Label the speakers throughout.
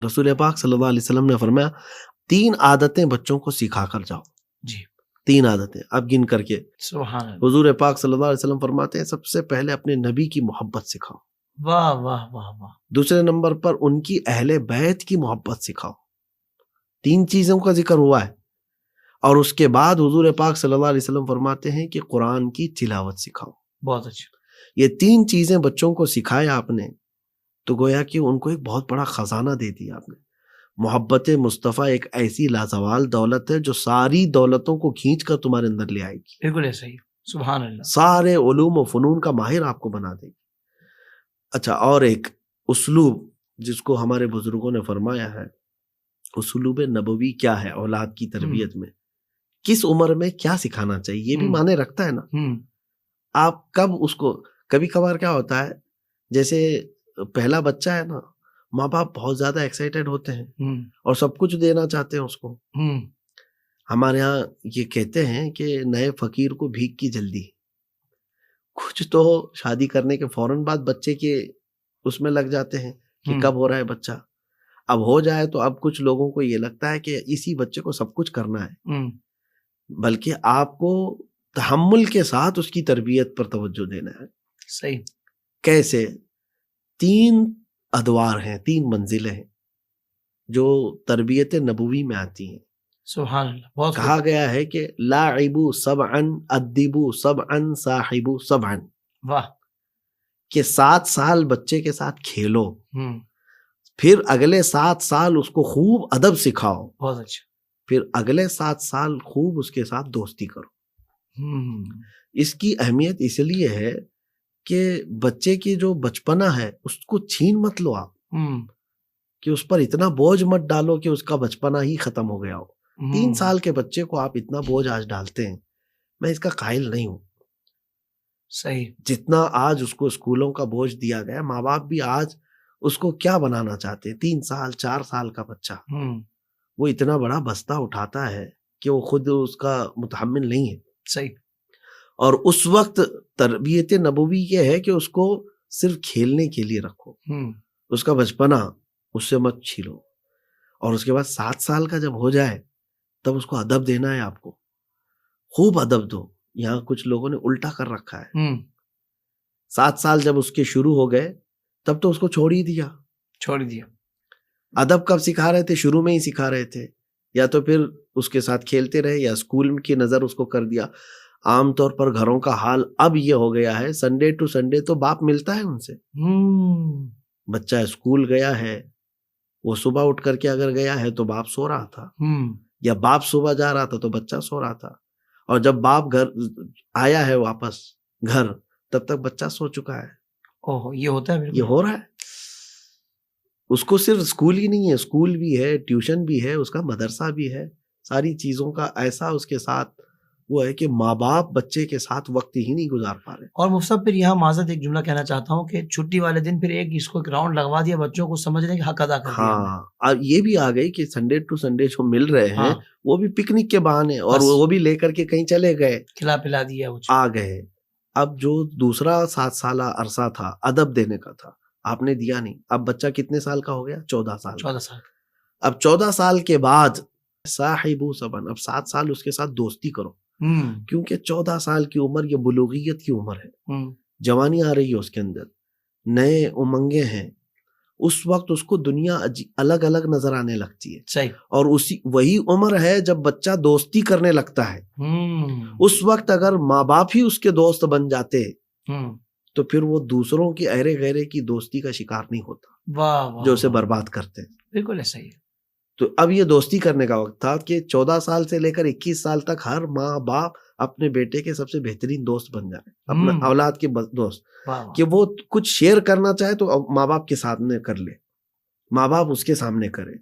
Speaker 1: رسول پاک صلی اللہ علیہ وسلم نے فرمایا 3 عادتیں بچوں کو سکھا کر جاؤ.
Speaker 2: جی
Speaker 1: 3 عادتیں اب گن کر کے.
Speaker 2: سبحان اللہ.
Speaker 1: حضور پاک صلی اللہ علیہ وسلم فرماتے ہیں سب سے پہلے اپنے نبی کی محبت سکھاؤ.
Speaker 2: واہ واہ واہ واہ.
Speaker 1: دوسرے نمبر پر ان کی اہل بیت کی محبت سکھاؤ. 3 چیزوں کا ذکر ہوا ہے. اور اس کے بعد حضور پاک صلی اللہ علیہ وسلم فرماتے ہیں کہ قرآن کی تلاوت سکھاؤ.
Speaker 2: بہت اچھا.
Speaker 1: یہ 3 چیزیں بچوں کو سکھایا آپ نے تو گویا کہ ان کو ایک بہت بڑا خزانہ دے دیا آپ نے. محبت مصطفیٰ ایک ایسی لازوال دولت ہے جو ساری دولتوں کو کھینچ کر تمہارے اندر لے آئے گی.
Speaker 2: بالکل ایسا ہی. سبحان اللہ.
Speaker 1: سارے علوم و فنون کا ماہر آپ کو بنا دے گی. اچھا اور ایک اسلوب جس کو ہمارے بزرگوں نے فرمایا ہے اسلوب نبوی کیا ہے اولاد کی تربیت میں کس عمر میں کیا سکھانا چاہیے یہ بھی معنی رکھتا ہے نا. آپ کب اس کو کبھی کبھار کیا ہوتا ہے جیسے پہلا بچہ ہے نا ماں باپ بہت زیادہ ایکسائٹیڈ ہوتے ہیں اور سب کچھ دینا چاہتے ہیں اس کو. ہمارے ہاں یہ کہتے ہیں کہ نئے فقیر کو بھیک کی جلدی. کچھ تو شادی کرنے کے فوراً بعد بچے کے اس میں لگ جاتے ہیں کہ کب ہو رہا ہے بچہ. اب ہو جائے تو اب کچھ لوگوں کو یہ لگتا ہے کہ اسی بچے کو سب کچھ کرنا ہے بلکہ آپ کو تحمل کے ساتھ اس کی تربیت پر توجہ دینا ہے.
Speaker 2: صحیح.
Speaker 1: کیسے؟ 3 ادوار ہیں 3 منزلیں ہیں جو تربیت نبوی میں آتی ہیں.
Speaker 2: سبحان اللہ. بہت
Speaker 1: کہا گیا ہے کہ لاعبوا سبعا ادبوا سبعا صاحبوا سبعا.
Speaker 2: واہ.
Speaker 1: کہ 7 سال بچے کے ساتھ کھیلو پھر اگلے 7 سال اس کو خوب ادب سکھاؤ.
Speaker 2: بہت اچھا.
Speaker 1: پھر اگلے 7 سال خوب اس کے ساتھ دوستی کرو. اس کی اہمیت اس لیے ہے کہ بچے کی جو بچپنا ہے اس کو چھین مت لو آپ کہ اس پر اتنا بوجھ مت ڈالو کہ اس کا بچپنا ہی ختم ہو گیا ہو. 3 سال کے بچے کو آپ اتنا بوجھ آج ڈالتے ہیں میں اس کا قائل نہیں ہوں.
Speaker 2: صحیح.
Speaker 1: جتنا آج اس کو اسکولوں کا بوجھ دیا گیا ماں باپ بھی آج اس کو کیا بنانا چاہتے ہیں. 3 سال 4 سال کا بچہ وہ اتنا بڑا بستہ اٹھاتا ہے کہ وہ خود اس کا متحمل نہیں ہے.
Speaker 2: صحیح.
Speaker 1: اور اس وقت تربیت نبوی یہ ہے کہ اس کو صرف کھیلنے کے لیے رکھو. اس کا بچپنا اس سے مت چھیلو. اور اس کے بعد 7 سال کا جب ہو جائے تب اس کو ادب دینا ہے. آپ کو خوب ادب دو. یہاں کچھ لوگوں نے الٹا کر رکھا ہے. 7 سال جب اس کے شروع ہو گئے تب تو اس کو چھوڑ ہی دیا. ادب کب سکھا رہے تھے؟ شروع میں ہی سکھا رہے تھے. یا تو پھر اس کے ساتھ کھیلتے رہے یا اسکول کی نظر اس کو کر دیا. عام طور پر گھروں کا حال اب یہ ہو گیا ہے سنڈے ٹو سنڈے تو باپ ملتا ہے ان سے. بچہ اسکول گیا ہے وہ صبح اٹھ کر کے اگر گیا ہے تو باپ سو رہا تھا یا باپ صبح جا رہا تھا تو بچہ سو رہا تھا. اور جب باپ گھر آیا ہے واپس گھر تب تک بچہ سو چکا ہے.
Speaker 2: یہ ہوتا ہے.
Speaker 1: یہ ہو رہا ہے. اس کو صرف اسکول ہی نہیں ہے اسکول بھی ہے ٹیوشن بھی ہے اس کا مدرسہ بھی ہے. ساری چیزوں کا ایسا اس کے ساتھ وہ ہے کہ ماں باپ بچے کے ساتھ وقت ہی نہیں گزار پا رہے.
Speaker 2: اور مفتی صاحب پھر یہاں معذرت ایک جملہ کہنا چاہتا ہوں کہ چھٹی والے دن پھر اس کو ایک راؤنڈ لگوا دیا بچوں کو سمجھنے کے حق ادا کر دیا.
Speaker 1: ہاں یہ بھی آ گئی کہ سنڈے ٹو سنڈے جو مل رہے ہیں وہ بھی پکنک کے بہانے اور وہ بھی لے کر کے کہیں چلے گئے
Speaker 2: کھلا پلا دیا
Speaker 1: آ گئے. اب جو دوسرا 7 سالہ عرصہ تھا ادب دینے کا تھا آپ نے دیا نہیں. اب بچہ کتنے سال کا ہو گیا؟ 14 سال. اب 14 سال کے بعد صاحبو سبن اب 7 سال اس کے ساتھ دوستی کرو کیونکہ 14 سال کی عمر یہ بلوغیت کی عمر ہے. جوانی آ رہی ہے اس کے اندر نئے امنگیں ہیں. اس وقت اس کو دنیا الگ الگ نظر آنے لگتی ہے.
Speaker 2: صحیح.
Speaker 1: اور وہی عمر ہے جب بچہ دوستی کرنے لگتا ہے. اس وقت اگر ماں باپ ہی اس کے دوست بن جاتے تو پھر وہ دوسروں کی ایرے غیرے کی دوستی کا شکار نہیں ہوتا جو اسے برباد کرتے.
Speaker 2: بالکل ایسا ہی ہے.
Speaker 1: تو اب یہ دوستی کرنے کا وقت تھا کہ 14 سال سے لے کر 21 سال تک ہر ماں باپ اپنے بیٹے کے سب سے بہترین دوست بن جائے اپنے اولاد کے دوست. کہ وہ کچھ شیئر کرنا چاہے تو ماں باپ کے سامنے کر لے ماں باپ اس کے سامنے کرے.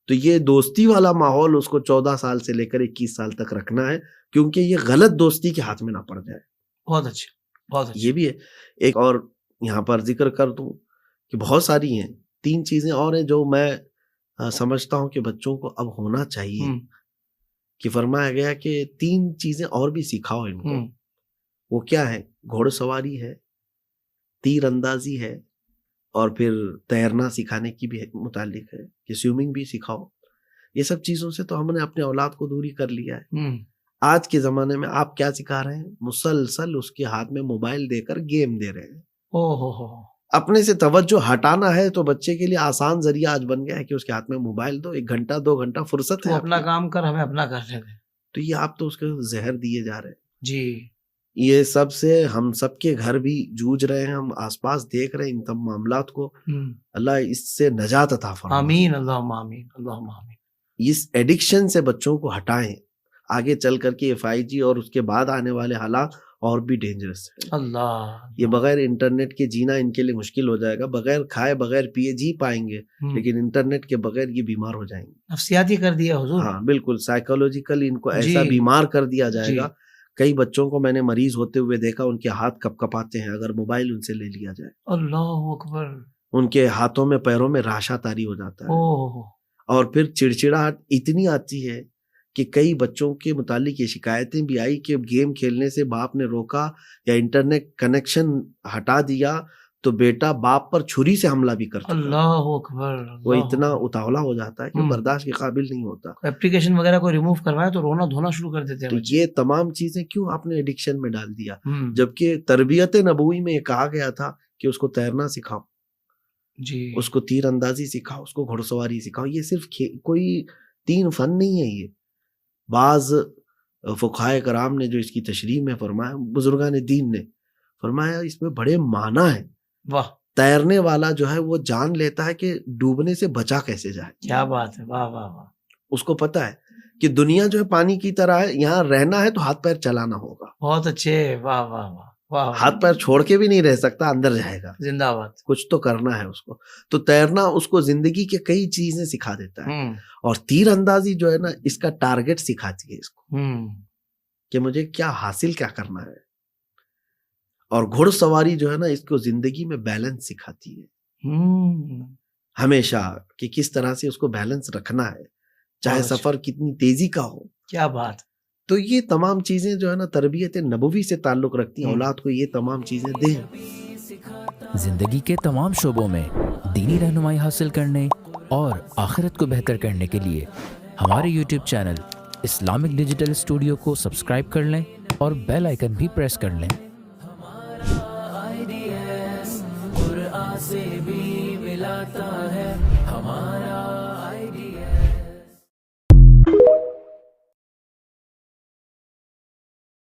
Speaker 1: تو یہ دوستی والا ماحول اس کو 14 سال سے لے کر 21 سال تک رکھنا ہے کیونکہ یہ غلط دوستی کے ہاتھ میں نہ پڑ جائے.
Speaker 2: بہت اچھا بہت اچھا.
Speaker 1: یہ بھی ہے. ایک اور یہاں پر ذکر کر دوں کہ بہت ساری ہیں 3 چیزیں اور ہیں جو میں سمجھتا ہوں کہ بچوں کو اب ہونا چاہیے. کہ فرمایا گیا کہ 3 چیزیں اور بھی سکھاؤ ان کو. وہ کیا ہے؟ گھوڑ سواری ہے تیر اندازی ہے اور پھر تیرنا سکھانے کی بھی متعلق ہے کہ سوئمنگ بھی سکھاؤ. یہ سب چیزوں سے تو ہم نے اپنے اولاد کو دوری کر لیا ہے. آج کے زمانے میں آپ کیا سکھا رہے ہیں؟ مسلسل اس کے ہاتھ میں موبائل دے کر گیم دے رہے ہیں. اپنے سے توجہ ہٹانا ہے تو بچے کے لیے آسان ذریعہ آج بن گیا ہے کہ اس کے ہاتھ میں موبائل دو, 1 گھنٹہ 2 گھنٹہ فرصت ہے,
Speaker 2: اپنا کام کر, ہمیں اپنا کر رہے ہیں.
Speaker 1: تو یہ آپ تو اس کو زہر دیے جا رہے ہیں.
Speaker 2: جی
Speaker 1: یہ سب سے ہم سب کے گھر بھی جوجھ رہے ہیں, ہم آس پاس دیکھ رہے ہیں ان تمام معاملات کو. اللہ اس سے نجات عطا فرمائے.
Speaker 2: آمین, اللہم آمین, اللہم آمین.
Speaker 1: اس ایڈکشن سے بچوں کو ہٹائیں. آگے چل کر کے 5G اور اس کے بعد آنے والے حالات اور بھی ڈینجرس ہے.
Speaker 2: اللہ,
Speaker 1: یہ بغیر انٹرنیٹ کے جینا ان کے لیے مشکل ہو جائے گا. بغیر کھائے بغیر پیے جی پائیں گے, لیکن انٹرنیٹ کے بغیر یہ بیمار ہو جائیں گے.
Speaker 2: نفسیاتی کر دیا حضور.
Speaker 1: ہاں بالکل, سائیکولوجیکل ان کو ایسا بیمار کر دیا جائے گا. کئی بچوں کو میں نے مریض ہوتے ہوئے دیکھا, ان کے ہاتھ کپ کپاتے ہیں اگر موبائل ان سے لے لیا جائے.
Speaker 2: اللہ اکبر.
Speaker 1: ان کے ہاتھوں میں پیروں میں راشا طاری ہو جاتا ہے. اور پھر چڑچڑاہٹ اتنی آتی ہے کہ کئی بچوں کے متعلق یہ شکایتیں بھی آئی کہ گیم کھیلنے سے باپ نے روکا یا انٹرنیٹ کنیکشن ہٹا دیا تو بیٹا باپ پر چھری سے حملہ بھی کرتا ہے.
Speaker 2: اللہ اکبر.
Speaker 1: وہ اتنا اتاولا ہو جاتا ہے کہ برداشت کے قابل نہیں ہوتا.
Speaker 2: اپلیکیشن وغیرہ کو ریموو کروایا تو رونا دھونا شروع کر دیتے ہیں.
Speaker 1: یہ تمام چیزیں کیوں آپ نے ایڈکشن میں ڈال دیا؟ جبکہ تربیت نبوی میں یہ کہا گیا تھا کہ اس کو تیرنا سکھاؤ,
Speaker 2: جی
Speaker 1: اس کو تیر اندازی سکھاؤ, اس کو گھڑ سواری سکھاؤ. یہ صرف کوئی 3 فن نہیں ہے. یہ بعض فقہائے کرام نے جو اس کی تشریح میں فرمایا, بزرگان دین نے فرمایا اس میں بڑے معنی ہیں.
Speaker 2: واہ.
Speaker 1: تیرنے والا جو ہے وہ جان لیتا ہے کہ ڈوبنے سے بچا کیسے جائے.
Speaker 2: کیا بات ہے, واہ واہ واہ.
Speaker 1: اس کو پتا ہے کہ دنیا جو ہے پانی کی طرح ہے, یہاں رہنا ہے تو ہاتھ پیر چلانا ہوگا.
Speaker 2: بہت اچھے, واہ واہ واہ.
Speaker 1: ہاتھ پیر چھوڑ کے بھی نہیں رہ سکتا, اندر جائے گا.
Speaker 2: زندہ باد.
Speaker 1: کچھ تو کرنا ہے اس کو. تو تیرنا اس کو زندگی کے کئی چیزیں سکھا دیتا ہے. اور تیر اندازی جو ہے نا, اس کا ٹارگٹ سکھاتی ہے اس کو کہ مجھے کیا حاصل کیا کرنا ہے. اور گھڑ سواری جو ہے نا, اس کو زندگی میں بیلنس سکھاتی ہے ہمیشہ, کہ کس طرح سے اس کو بیلنس رکھنا ہے, چاہے سفر کتنی تیزی کا ہو.
Speaker 2: کیا بات.
Speaker 1: تو یہ تمام چیزیں جو ہے نا تربیت نبوی سے تعلق رکھتی ہیں. اولاد کو یہ تمام چیزیں دیں.
Speaker 3: زندگی کے تمام شعبوں میں دینی رہنمائی حاصل کرنے اور آخرت کو بہتر کرنے کے لیے ہمارے YouTube channel Islamic digital studio کو سبسکرائب کر لیں اور بیل آئیکن بھی پریس کر لیں. قرآن سے بھی ملا تھا